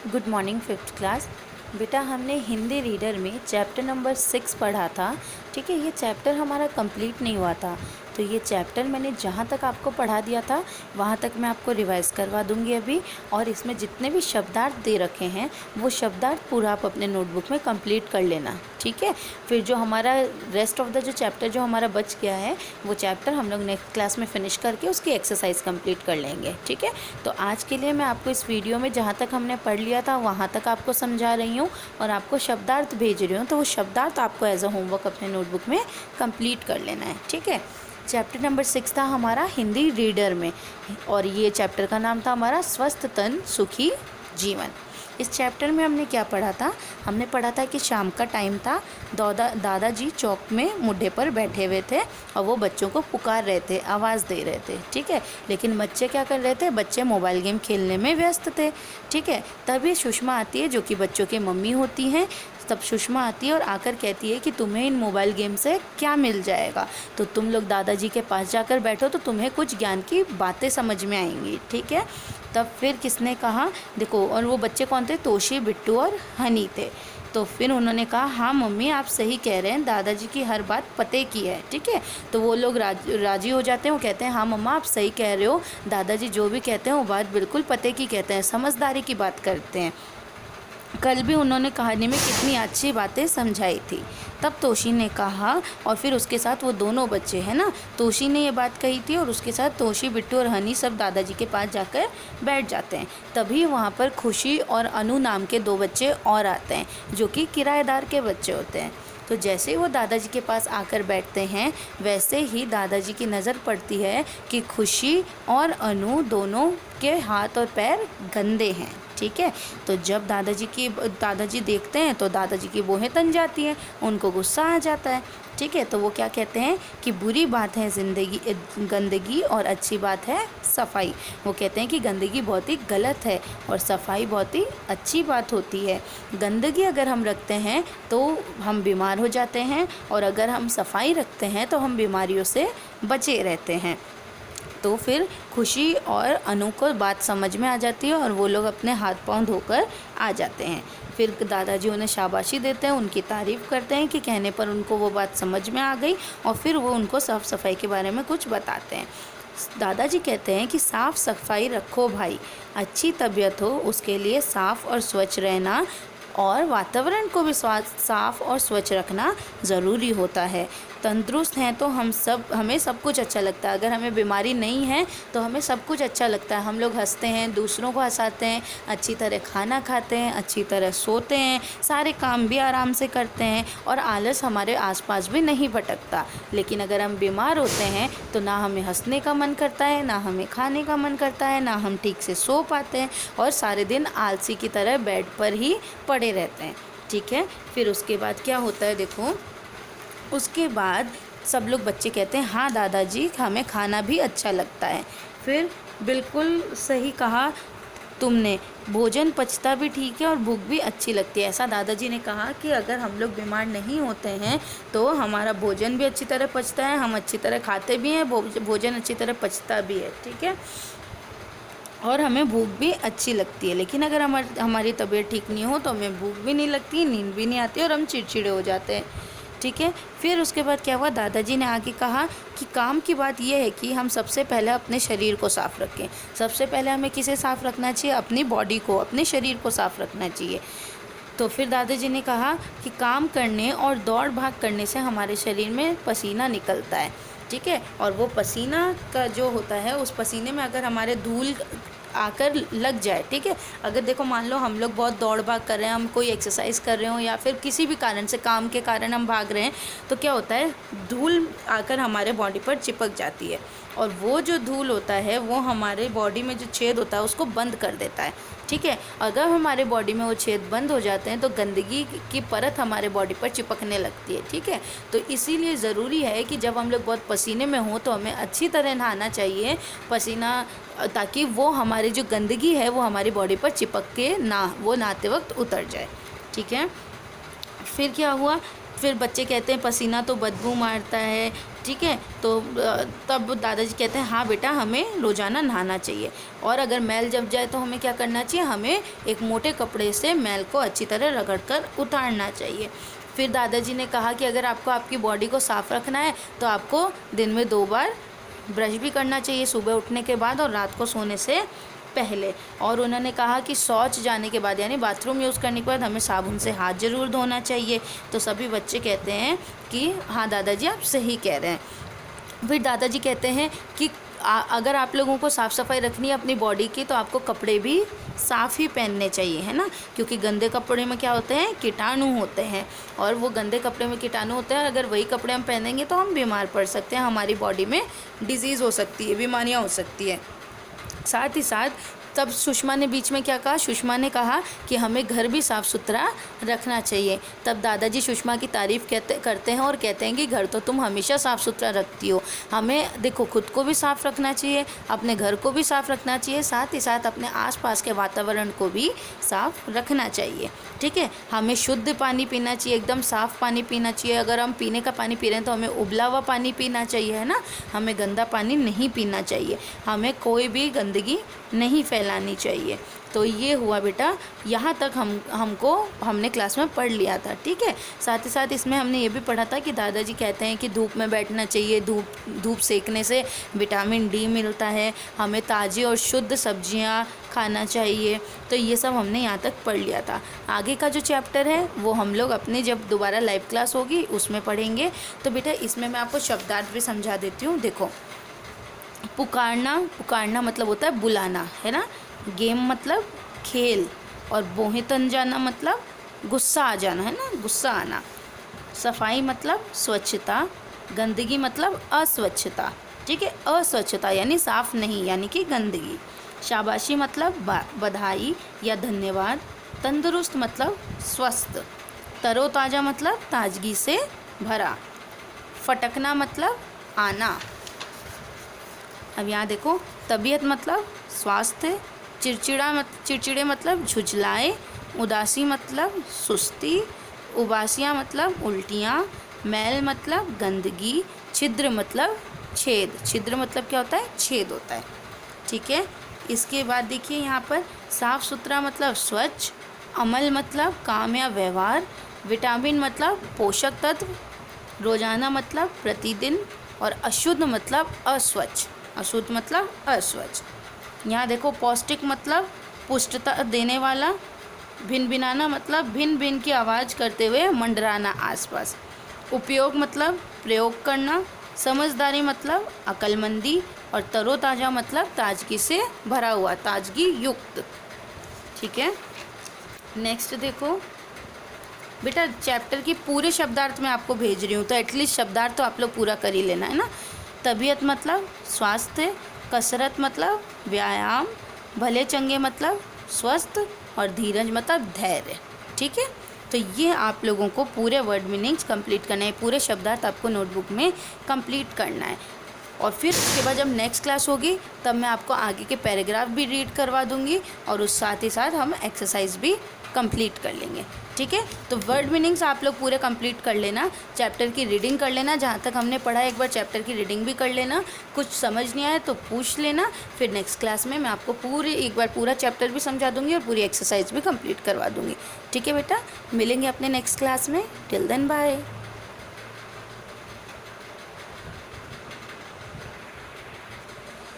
Good morning fifth class. बेटा हमने Hindi reader में चैप्टर नंबर 6 पढ़ा था। ठीक है, ये चैप्टर हमारा कंप्लीट नहीं हुआ था, तो ये चैप्टर मैंने जहाँ तक आपको पढ़ा दिया था वहाँ तक मैं आपको रिवाइज़ करवा दूँगी अभी। और इसमें जितने भी शब्दार्थ दे रखे हैं वो शब्दार्थ पूरा आप अपने नोटबुक में कंप्लीट कर लेना। ठीक है, फिर जो हमारा रेस्ट ऑफ द जो चैप्टर जो हमारा बच गया है वो चैप्टर हम लोग नेक्स्ट क्लास में फिनिश करके उसकी एक्सरसाइज कंप्लीट कर लेंगे। ठीक है, तो आज के लिए मैं आपको इस वीडियो में जहाँ तक हमने पढ़ लिया था वहाँ तक आपको समझा रही हूँ और आपको शब्दार्थ भेज रही हूँ, तो वो शब्दार्थ आपको एज अ होमवर्क अपने नोटबुक में कंप्लीट कर लेना है। ठीक है, चैप्टर नंबर 6 था हमारा हिंदी रीडर में और ये चैप्टर का नाम था हमारा स्वस्थ तन सुखी जीवन। इस चैप्टर में हमने क्या पढ़ा था? हमने पढ़ा था कि शाम का टाइम था, दादाजी चौक में मुड्ढे पर बैठे हुए थे और वो बच्चों को पुकार रहे थे, आवाज़ दे रहे थे। ठीक है, लेकिन बच्चे क्या कर रहे थे? बच्चे मोबाइल गेम खेलने में व्यस्त थे। ठीक है, तभी सुषमा आती है जो कि बच्चों की मम्मी होती हैं। तब सुषमा आती है और आकर कहती है कि तुम्हें इन मोबाइल गेम से क्या मिल जाएगा, तो तुम लोग दादाजी के पास जाकर बैठो तो तुम्हें कुछ ज्ञान की बातें समझ में आएंगी। ठीक है, तब फिर किसने कहा, देखो, और वो बच्चे कौन थे? तोशी, बिट्टू और हनी थे। तो फिर उन्होंने कहा हाँ मम्मी आप सही कह रहे हैं, दादाजी की हर बात पते की है। ठीक है, तो वो लोग राजी हो जाते हैं। वो कहते हैं हाँ मम्मा आप सही कह रहे हो, दादाजी जो भी कहते हैं वो बात बिल्कुल पते की कहते हैं, समझदारी की बात करते हैं। कल भी उन्होंने कहानी में कितनी अच्छी बातें समझाई थी। तब तोशी ने कहा, और फिर उसके साथ वो दोनों बच्चे हैं ना, तोशी ने ये बात कही थी और उसके साथ तोशी, बिट्टू और हनी सब दादाजी के पास जाकर बैठ जाते हैं। तभी वहाँ पर खुशी और अनु नाम के 2 बच्चे और आते हैं जो कि किराएदार के बच्चे होते हैं। तो जैसे ही वो दादाजी के पास आकर बैठते हैं वैसे ही दादाजी की नज़र पड़ती है कि खुशी और अनु दोनों के हाथ और पैर गंदे हैं। ठीक है, तो जब दादाजी देखते हैं तो दादाजी की बोहें तन जाती हैं, उनको गुस्सा आ जाता है। ठीक है, तो वो क्या कहते हैं कि बुरी बात है गंदगी और अच्छी बात है सफाई। वो कहते हैं कि गंदगी बहुत ही गलत है और सफाई बहुत ही अच्छी बात होती है। गंदगी अगर हम रखते हैं तो हम बीमार हो जाते हैं और अगर हम सफाई रखते हैं तो हम बीमारियों से बचे रहते हैं। तो फिर खुशी और अनु को बात समझ में आ जाती है और वो लोग अपने हाथ पांव धोकर आ जाते हैं। फिर दादाजी उन्हें शाबाशी देते हैं, उनकी तारीफ़ करते हैं कि कहने पर उनको वो बात समझ में आ गई और फिर वो उनको साफ़ सफाई के बारे में कुछ बताते हैं। दादाजी कहते हैं कि साफ़ सफाई रखो भाई, अच्छी तबीयत हो उसके लिए साफ़ और स्वच्छ रहना और वातावरण को भी साफ़ और स्वच्छ रखना ज़रूरी होता है। तंदुरुस्त हैं तो हमें सब कुछ अच्छा लगता है, अगर हमें बीमारी नहीं है तो हमें सब कुछ अच्छा लगता है। हम लोग हंसते हैं, दूसरों को हंसाते हैं, अच्छी तरह खाना खाते हैं, अच्छी तरह सोते हैं, सारे काम भी आराम से करते हैं और आलस हमारे आसपास भी नहीं भटकता। लेकिन अगर हम बीमार होते हैं तो ना हमें हंसने का मन करता है, ना हमें खाने का मन करता है, ना हम ठीक से सो पाते हैं और सारे दिन आलसी की तरह बेड पर ही पड़े रहते हैं। ठीक है, फिर उसके बाद क्या होता है, देखो, उसके बाद सब लोग बच्चे कहते हैं हाँ दादाजी हमें खाना भी अच्छा लगता है। फिर बिल्कुल सही कहा तुमने, भोजन पचता भी ठीक है और भूख भी अच्छी लगती है। ऐसा दादाजी ने कहा कि अगर हम लोग बीमार नहीं होते हैं तो हमारा भोजन भी अच्छी तरह पचता है, हम अच्छी तरह खाते भी हैं, भोजन अच्छी तरह पचता भी है। ठीक है, और हमें भूख भी अच्छी लगती है। लेकिन अगर हमारी तबीयत ठीक नहीं हो तो हमें भूख भी नहीं लगती, नींद भी नहीं आती और हम चिड़चिड़े हो जाते हैं। ठीक है, फिर उसके बाद क्या हुआ, दादाजी ने आगे कहा कि काम की बात यह है कि हम सबसे पहले अपने शरीर को साफ़ रखें। सबसे पहले हमें किसे साफ़ रखना चाहिए? अपनी बॉडी को, अपने शरीर को साफ़ रखना चाहिए। तो फिर दादाजी ने कहा कि काम करने और दौड़ भाग करने से हमारे शरीर में पसीना निकलता है। ठीक है, और वो पसीना का जो होता है उस पसीने में अगर हमारे धूल आकर लग जाए, ठीक है, अगर देखो मान लो हम लोग बहुत दौड़ भाग कर रहे हैं, हम कोई एक्सरसाइज कर रहे हो या फिर किसी भी कारण से काम के कारण हम भाग रहे हैं, तो क्या होता है, धूल आकर हमारे बॉडी पर चिपक जाती है और वो जो धूल होता है वो हमारे बॉडी में जो छेद होता है उसको बंद कर देता है। ठीक है, अगर हमारे बॉडी में वो छेद बंद हो जाते हैं तो गंदगी की परत हमारे बॉडी पर चिपकने लगती है। ठीक है, तो इसीलिए ज़रूरी है कि जब हम लोग बहुत पसीने में हों तो हमें अच्छी तरह नहाना चाहिए पसीना, ताकि वो हमारी जो गंदगी है वो हमारी बॉडी पर चिपक के वो नहाते वक्त उतर जाए। ठीक है, फिर क्या हुआ फिर बच्चे कहते हैं पसीना तो बदबू मारता है, ठीक है। तो तब दादाजी कहते हैं हाँ बेटा, हमें रोज़ाना नहाना चाहिए, और अगर मैल जम जाए तो हमें क्या करना चाहिए, हमें एक मोटे कपड़े से मैल को अच्छी तरह रगड़ कर उतारना चाहिए। फिर दादाजी ने कहा कि अगर आपको आपकी बॉडी को साफ़ रखना है तो आपको दिन में 2 बार ब्रश भी करना चाहिए, सुबह उठने के बाद और रात को सोने से पहले। और उन्होंने कहा कि शौच जाने के बाद यानी बाथरूम यूज़ करने के बाद हमें साबुन से हाथ ज़रूर धोना चाहिए। तो सभी बच्चे कहते हैं कि हाँ दादाजी आप सही कह रहे हैं। फिर दादाजी कहते हैं कि अगर आप लोगों को साफ़ सफाई रखनी है अपनी बॉडी की तो आपको कपड़े भी साफ़ ही पहनने चाहिए, है ना, क्योंकि गंदे कपड़े में क्या होते हैं, कीटाणु होते हैं, और वो गंदे कपड़े में कीटाणु होते हैं। अगर वही कपड़े हम पहनेंगे तो हम बीमार पड़ सकते हैं, हमारी बॉडी में डिजीज़ हो सकती है, बीमारियाँ हो सकती है। साथ ही साथ तब सुषमा ने बीच में क्या कहा, सुषमा ने कहा कि हमें घर भी साफ़ सुथरा रखना चाहिए। तब दादाजी सुषमा की तारीफ़ करते हैं और कहते हैं कि घर तो तुम हमेशा साफ़ सुथरा रखती हो, हमें देखो खुद को भी साफ़ रखना चाहिए, अपने घर को भी साफ़ रखना चाहिए, साथ ही साथ अपने आसपास के वातावरण को भी साफ़ रखना चाहिए, ठीक है। हमें शुद्ध पानी पीना चाहिए, एकदम साफ़ पानी पीना चाहिए। अगर हम पीने का पानी पी रहे हैं तो हमें उबला हुआ पानी पीना चाहिए, है ना, हमें गंदा पानी नहीं पीना चाहिए, हमें कोई भी गंदगी नहीं फैलानी चाहिए। तो ये हुआ बेटा, यहाँ तक हमने क्लास में पढ़ लिया था, ठीक है। साथ ही साथ इसमें हमने ये भी पढ़ा था कि दादाजी कहते हैं कि धूप में बैठना चाहिए, धूप सेकने से विटामिन डी मिलता है, हमें ताज़ी और शुद्ध सब्जियाँ खाना चाहिए। तो ये सब हमने यहाँ तक पढ़ लिया था। आगे का जो चैप्टर है वो हम लोग अपने जब दोबारा लाइव क्लास होगी उसमें पढ़ेंगे। तो बेटा इसमें मैं आपको शब्दार्थ भी समझा देती हूँ। देखो, पुकारना मतलब होता है बुलाना, है ना, गेम मतलब खेल, और बोहे तन जाना मतलब गुस्सा आ जाना, है ना, गुस्सा आना। सफाई मतलब स्वच्छता, गंदगी मतलब अस्वच्छता, ठीक है, अस्वच्छता यानी साफ़ नहीं यानी कि गंदगी। शाबाशी मतलब बधाई या धन्यवाद। तंदुरुस्त मतलब स्वस्थ। तरोताज़ा मतलब ताजगी से भरा। फटकना मतलब आना। अब यहाँ देखो, तबीयत मतलब स्वास्थ्य। चिड़चिड़े मतलब झुझलाए। उदासी मतलब सुस्ती। उबासियाँ मतलब उल्टियाँ। मैल मतलब गंदगी। छिद्र मतलब छेद। छिद्र मतलब क्या होता है, छेद होता है, ठीक है। इसके बाद देखिए यहाँ पर साफ़ सुथरा मतलब स्वच्छ। अमल मतलब काम या व्यवहार। विटामिन मतलब पोषक तत्व। रोज़ाना मतलब प्रतिदिन। और अशुद्ध मतलब अस्वच्छ। अशुद्ध मतलब अस्वच्छ। यहाँ देखो, पौष्टिक मतलब पुष्टता देने वाला। भिनभिनाना मतलब भिन्न भिन्न की आवाज़ करते हुए मंडराना आसपास। उपयोग मतलब प्रयोग करना। समझदारी मतलब अक्लमंदी। और तरोताज़ा मतलब ताजगी से भरा हुआ, ताजगी युक्त, ठीक है। नेक्स्ट देखो बेटा, चैप्टर की पूरे शब्दार्थ मैं आपको भेज रही हूँ, तो एटलीस्ट शब्दार्थ तो आप लोग पूरा कर ही लेना, है ना। तबीयत मतलब स्वास्थ्य। कसरत मतलब व्यायाम। भले चंगे मतलब स्वस्थ। और धीरज मतलब धैर्य, ठीक है। तो ये आप लोगों को पूरे वर्ड मीनिंग्स कंप्लीट करना है, पूरे शब्दार्थ आपको नोटबुक में कंप्लीट करना है। और फिर उसके बाद जब नेक्स्ट क्लास होगी तब मैं आपको आगे के पैराग्राफ भी रीड करवा दूँगी, और उस साथ ही साथ हम एक्सरसाइज भी कंप्लीट कर लेंगे, ठीक है। तो वर्ड मीनिंग्स आप लोग पूरे कंप्लीट कर लेना, चैप्टर की रीडिंग कर लेना, जहाँ तक हमने पढ़ा एक बार चैप्टर की रीडिंग भी कर लेना। कुछ समझ नहीं आया तो पूछ लेना, फिर नेक्स्ट क्लास में मैं आपको एक बार पूरा चैप्टर भी समझा दूँगी और पूरी एक्सरसाइज भी कंप्लीट करवा दूँगी, ठीक है बेटा। मिलेंगे अपने नेक्स्ट क्लास में। Till then bye.